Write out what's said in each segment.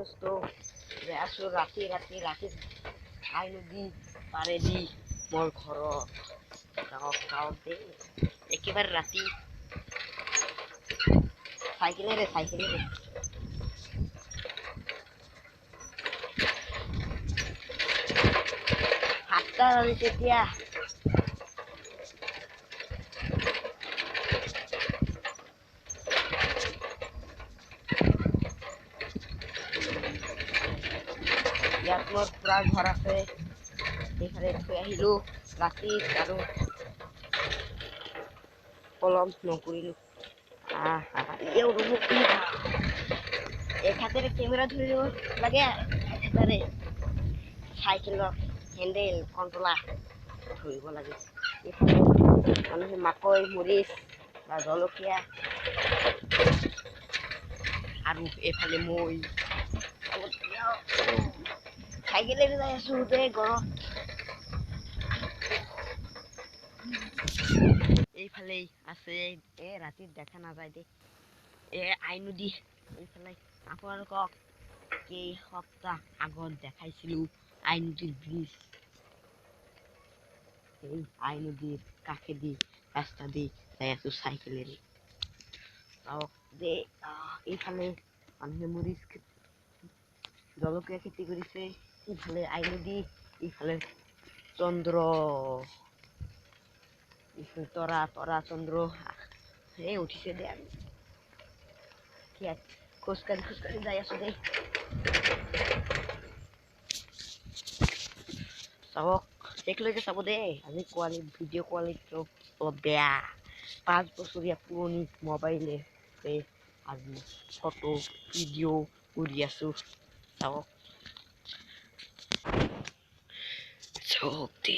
দোস্ত আসলো ৰাতি খাই নদী পাৰে দি মোৰ ঘৰত গাঁৱত দে একেবাৰে ৰাতি চাইকেলেৰে সাতটা বাজিছে এতিয়া ইয়াত মোৰ পুৰা ঘৰ আছে এইফালে থৈ আহিলো ৰাতি আৰু পলম নকৰিলো এক হাতেৰে কেমেৰা ধৰিব লাগে এটাৰে চাইকেলৰ হেণ্ডেল কণ্ট্ৰলাৰ ধৰিব লাগে এইফালে মানুহে মাকৈ মৰিচ বা জলকীয়া আৰু এইফালে মই চাইকেলেৰে যাই আছো দে ঘৰত এইফালে আছে ৰাতিত দেখা নাযায় দে আই নদী এইফালে আপোনালোকক কেই সপ্তাহ আগত দেখাইছিলো আই নদীৰ ব্ৰিজ এই আই নদীৰ কাষেদি ৰাস্তা দি যাই আছো চাইকেলেৰে দে এইফালে মানুহে মৰিচ জলকীয়া খেতি কৰিছে ইফালে আই নদী ইফালে চন্দ্ৰ ইফালে তৰা চন্দ্ৰ উঠিছে দে আৰু খোজকাঢ়ি যাই আছো দে চাবক একেলগে চাব দে আজি ভিডিঅ' কোৱালিটিটো অলপ বেয়া 5 বছৰীয়া পুৰণি মোবাইলে আজি ফটো ভিডিঅ' কৰি আছো চাবক দে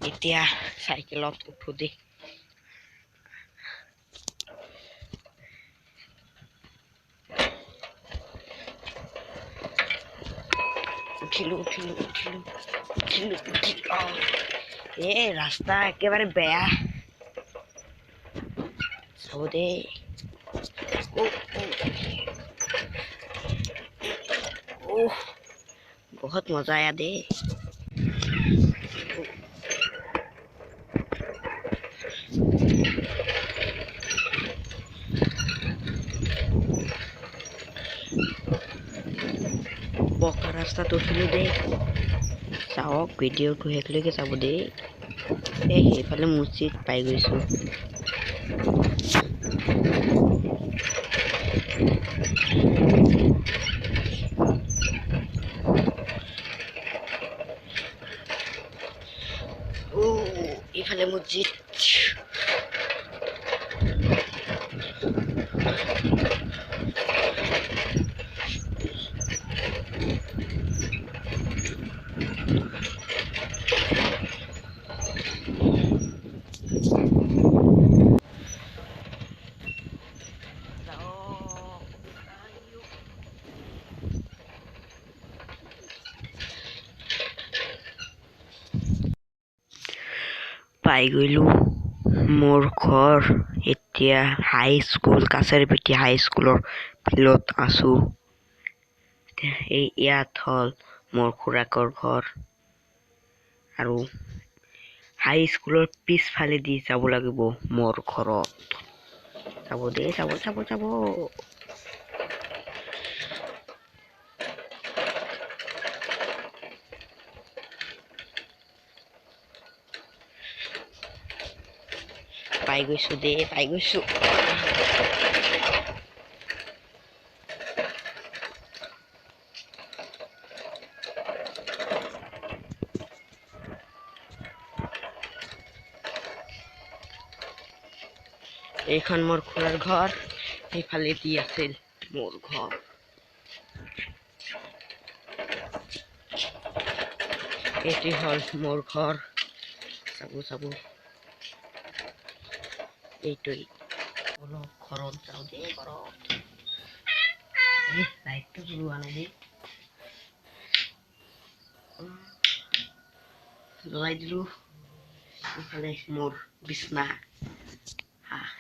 এতিয়া চাইকেলত উঠো দে উঠিলো ৰাস্তা একেবাৰে বেয়া চাব দে बहुत मजा आया दे পকা ৰাস্তাত উঠিলো দে চাওক ভিডিঅ'টো শেষলৈকে চাব দেই সেইফালে মছজিদ পাই গৈছো ইফালে মছজিদ পাই গলো মোৰ ঘৰ এতিয়া হাই স্কুল কাছাৰীপিটি হাই স্কুলৰ ফিল্ডত আছো ইয়াত হ'ল মোৰ খুৰাকৰ ঘৰ আৰু হাই স্কুলৰ পিছফালে দি যাব লাগিব মোৰ ঘৰত চাব দে চাব পাই গৈছো এইখন মোৰ খুৰাৰ ঘৰ এইফালে দি আছিল মোৰ ঘৰ এটি হ'ল মোৰ ঘৰ চাব এইটোই ঘৰত যাওঁ দে ঘৰত লাইটটো জ্বলোৱা নাই দেই জ্বলাই দিলো ইফালে মোৰ বিছনা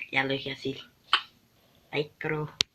ইয়ালৈকে আছিল লাইক কৰোঁ